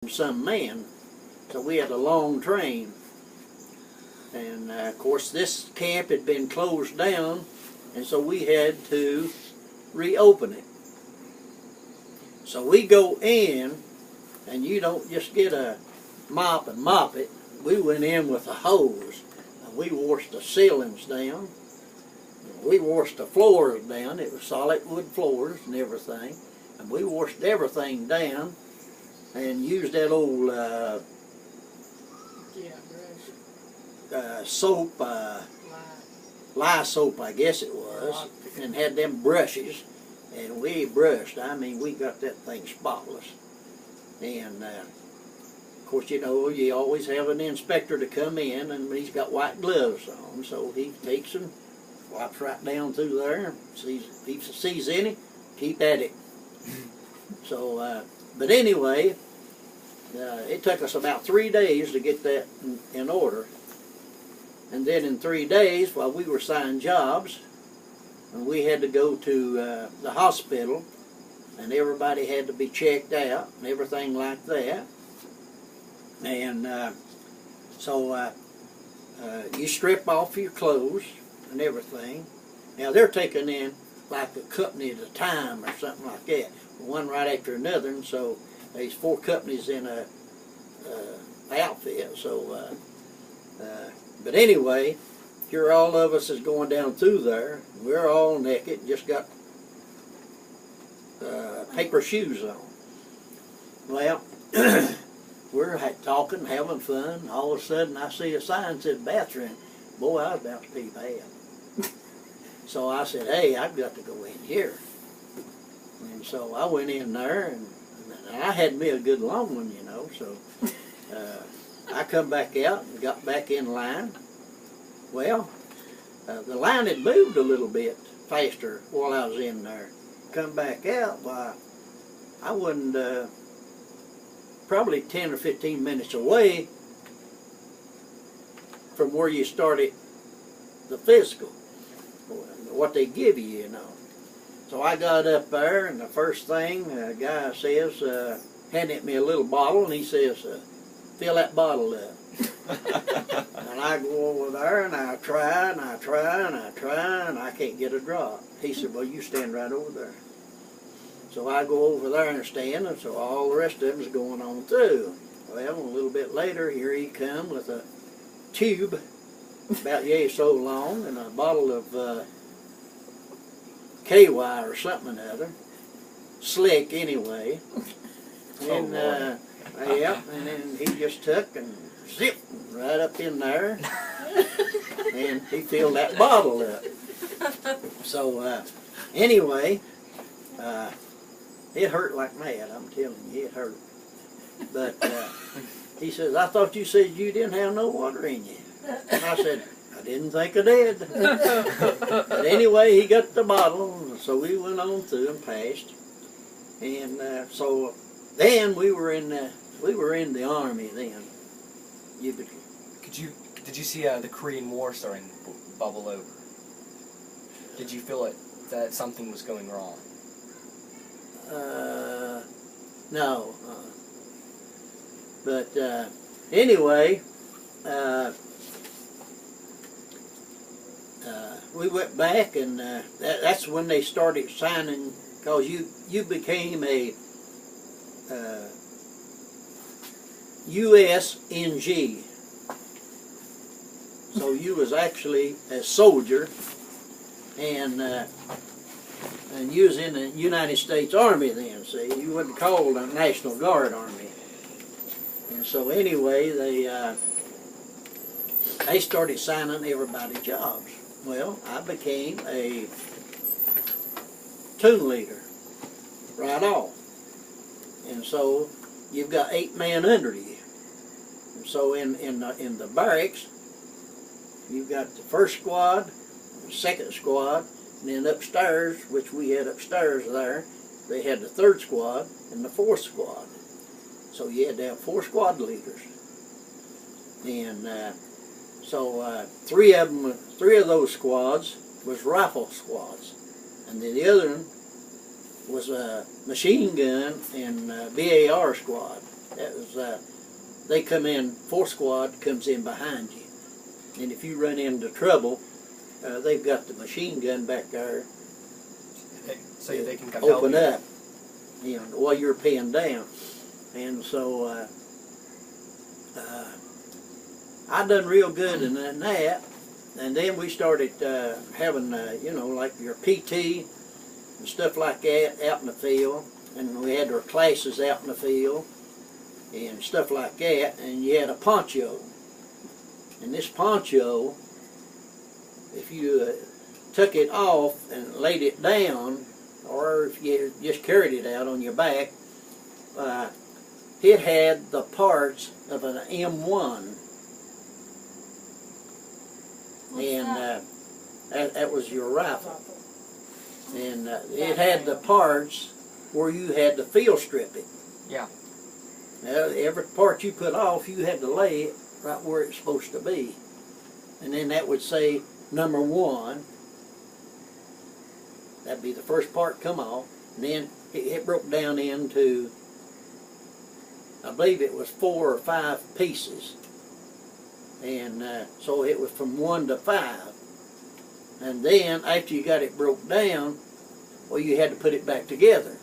some men. So we had a long train. And of course this camp had been closed down, and so we had to reopen it. So we go in, and you don't just get a mop and mop it. We went in with a hose, and we washed the ceilings down. We washed the floors down. It was solid wood floors and everything. And we washed everything down and used that old soap, lye soap, I guess it was, and had them brushes, and we brushed. I mean, we got that thing spotless. And of course, you know, you always have an inspector to come in, and he's got white gloves on, so he takes and wipes right down through there. Sees, if he sees any, keep at it. So, but anyway, it took us about 3 days to get that in order. And then in 3 days, while we were signing jobs, and we had to go to the hospital, and everybody had to be checked out and everything like that. And so you strip off your clothes and everything. Now they're taking in like a company at a time or something like that, one right after another. And so there's 4 companies in a outfit. So. But anyway, here all of us is going down through there. We're all naked, just got paper shoes on. Well, we're talking, having fun. All of a sudden, I see a sign that said bathroom. Boy, I was about to pee bad. So I said, hey, I've got to go in here. And so I went in there, and I had me a good long one, you know, so... I come back out and got back in line. Well, the line had moved a little bit faster while I was in there. Come back out, why, I wasn't probably 10 or 15 minutes away from where you started the physical, what they give you, you know. So I got up there, and the first thing a guy says, handed me a little bottle, and he says, fill that bottle up. And I go over there, and I try, and I try, and I try, and I can't get a drop. He said, well, you stand right over there. So I go over there and stand, and so all the rest of them's going on through. Well, a little bit later, here he come with a tube about yay so long, and a bottle of KY or something or other. Slick anyway. And yeah, and then he just took and zipped right up in there, and he filled that bottle up. So anyway, it hurt like mad, I'm telling you, it hurt. But he says, I thought you said you didn't have no water in you. And I said, I didn't think I did. But anyway, he got the bottle, so we went on through and passed. And so then we were in the Army then. Did you see the Korean War starting to bubble over? Did you feel that something was going wrong? No. But anyway, we went back, and that's when they started signing, because you became a USNG. So you was actually a soldier, and you was in the United States Army then, see. You wasn't called a National Guard Army. And so anyway, they started signing everybody jobs. Well, I became a platoon leader right off. And so you've got 8 men under you. And so in the barracks, you've got the first squad, the second squad, and then upstairs, which we had upstairs there, they had the 3rd squad and the 4th squad. So you had to have 4 squad leaders. And so 3 of those squads was rifle squads, and then the other one was a machine gun and BAR squad. That was, they come in, 4th squad comes in behind you. And if you run into trouble, they've got the machine gun back there. So they can come help open you. up, you know, while you're pinned down. And so I done real good in that. And then we started having, you know, like your PT and stuff like that out in the field. And we had our classes out in the field and stuff like that. And you had a poncho. And this poncho, if you took it off and laid it down, or if you just carried it out on your back, it had the parts of an M1. And that was your rifle. And it had the parts where you had to field strip it. Yeah. Every part you put off, you had to lay it right where it's supposed to be. And then that would say number 1. That'd be the first part come off. And then it broke down into, I believe it was 4 or 5 pieces. And so it was from 1 to 5. And then after you got it broke down, well, you had to put it back together.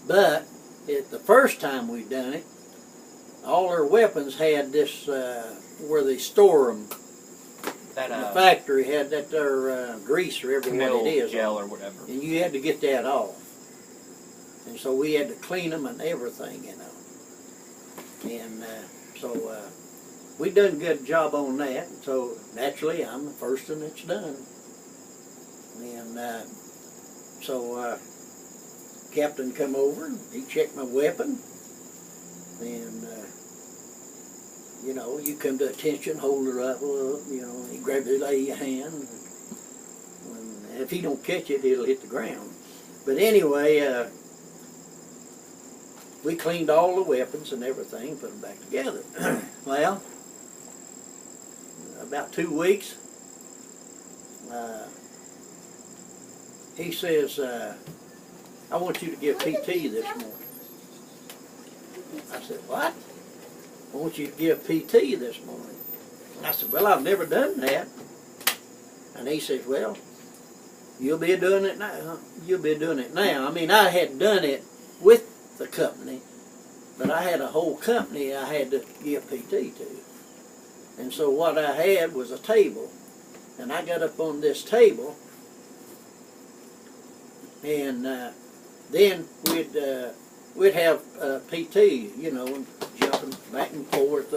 But the first time we done it, all our weapons had this where they store them. That The factory had that there grease or everything Camille it is gel on. or whatever. And you had to get that off. And so we had to clean them and everything, you know. And so we done a good job on that. And so naturally I'm the first one that's done. And so Captain come over and he checked my weapon. And you know, you come to attention, hold the rifle up, you know, he grabs it out of your hand. And if he don't catch it, it'll hit the ground. But anyway, we cleaned all the weapons and everything, put them back together. Well, about 2 weeks, he says, I want you to give PT this morning. I said, what? I want you to give PT this morning. And I said, well, I've never done that. And he says, well, you'll be doing it now. You'll be doing it now. I mean, I had done it with the company, but I had a whole company I had to give PT to. And so what I had was a table. And I got up on this table, and then we'd have PT, you know, jumping back and forth,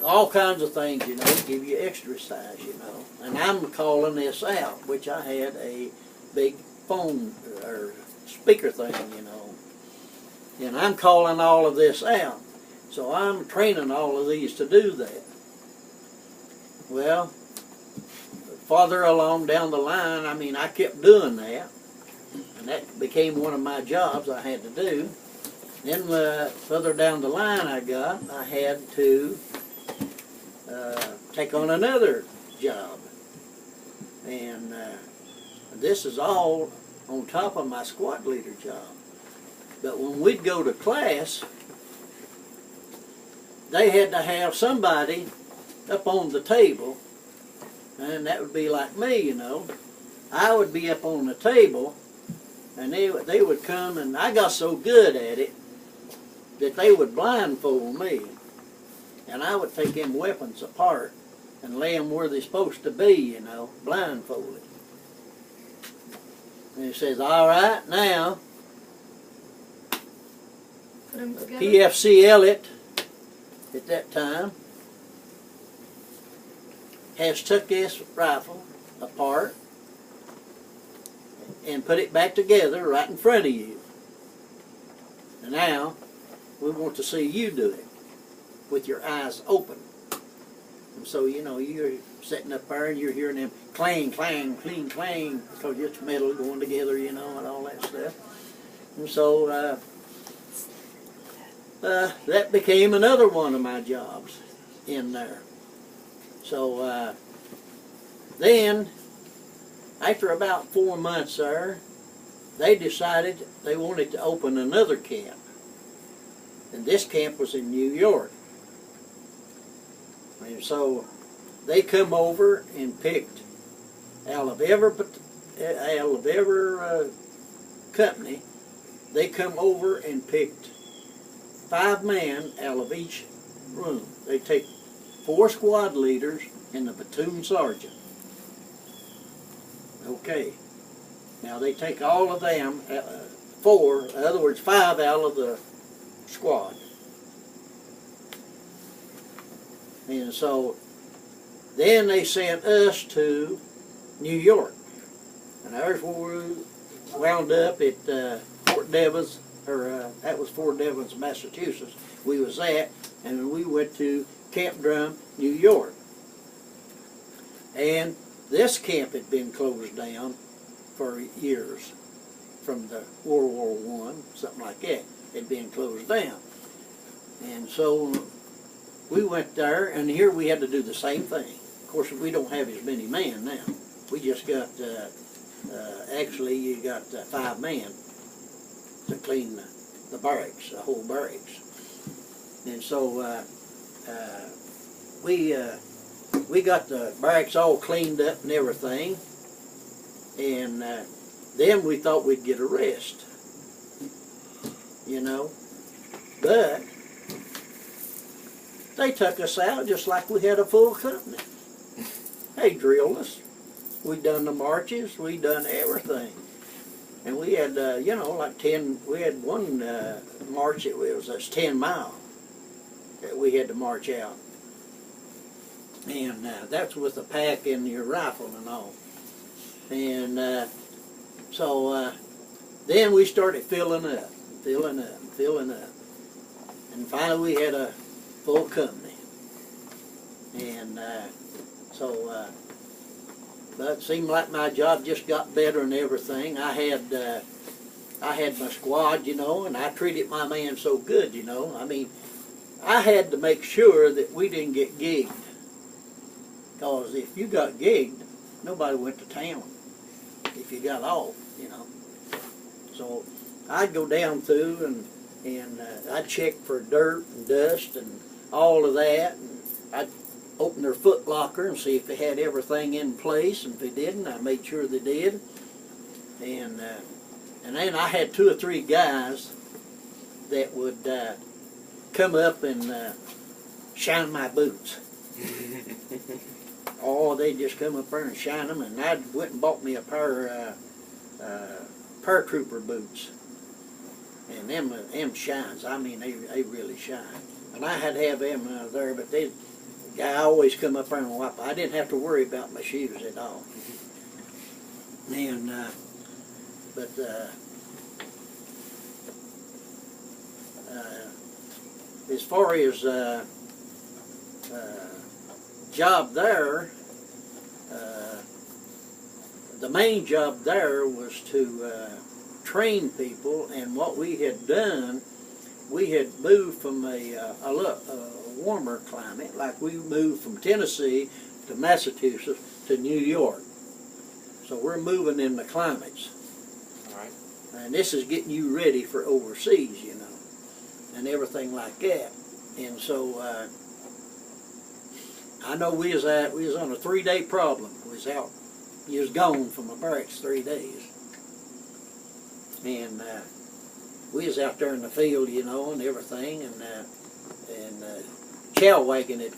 all kinds of things, you know, to give you exercise, you know. And I'm calling this out, which I had a big phone or speaker thing, you know. And I'm calling all of this out. So I'm training all of these to do that. Well, farther along down the line, I mean, I kept doing that. And that became one of my jobs I had to do. Then further down the line I had to take on another job. And this is all on top of my squad leader job. But when we'd go to class, they had to have somebody up on the table, and that would be like me, you know. I would be up on the table, and they would come, and I got so good at it that they would blindfold me, and I would take them weapons apart and lay them where they're supposed to be, you know, blindfolded. And he says, all right, now, Put 'em together. PFC Elliott, at that time, has took this rifle apart and put it back together right in front of you. And now, we want to see you do it with your eyes open. And so, you know, you're sitting up there and you're hearing them clang, clang, cling, clang, because it's metal going together, you know, and all that stuff. And so, that became another one of my jobs in there. So, then, after about 4 months there, they decided they wanted to open another camp. And this camp was in New York. And so they come over and picked out of every company, they come over and picked 5 men out of each room. They take 4 squad leaders and the platoon sergeant. Okay. Now they take all of them, 4, in other words 5 out of the squad. And so then they sent us to New York. And there's where we wound up at Fort Devens, or that was Fort Devens, Massachusetts. We was at, and we went to Camp Drum, New York. And this camp had been closed down for years, from the World War I, something like that. It had been closed down. And so we went there, and here we had to do the same thing. Of course, we don't have as many men now. We just got, actually, you got 5 men to clean the barracks, the whole barracks. And so we got the barracks all cleaned up and everything, and then we thought we'd get a rest, you know. But they took us out just like we had a full company. They drilled us. We done the marches. We done everything. And we had, you know, like 10, we had one march, it was 10 miles that we had to march out. And that's with the pack and your rifle and all. And so then we started filling up. And finally we had a full company. And but it seemed like my job just got better and everything. I had my squad, you know, and I treated my man so good, you know. I mean, I had to make sure that we didn't get gigged. Because if you got gigged, nobody went to town if you got off, you know. So I'd go down through and I'd check for dirt and dust and all of that. And I'd open their foot locker and see if they had everything in place. And if they didn't, I made sure they did. And then I had 2 or 3 guys that would come up and shine my boots. Oh, they just come up there and shine them, and I went and bought me a pair paratrooper boots, and them shines. I mean, they really shine. And I had to have them there, but the guy always come up there and wipe. I didn't have to worry about my shoes at all. And as far as job there, the main job there was to train people. And what we had done, we had moved from a warmer climate, like we moved from Tennessee to Massachusetts to New York. So we're moving in the climates. All right. And this is getting you ready for overseas, you know, and everything like that. And so I know we was on a 3-day problem. We was gone from the barracks 3 days. And we was out there in the field, you know, and everything, and chow wagon had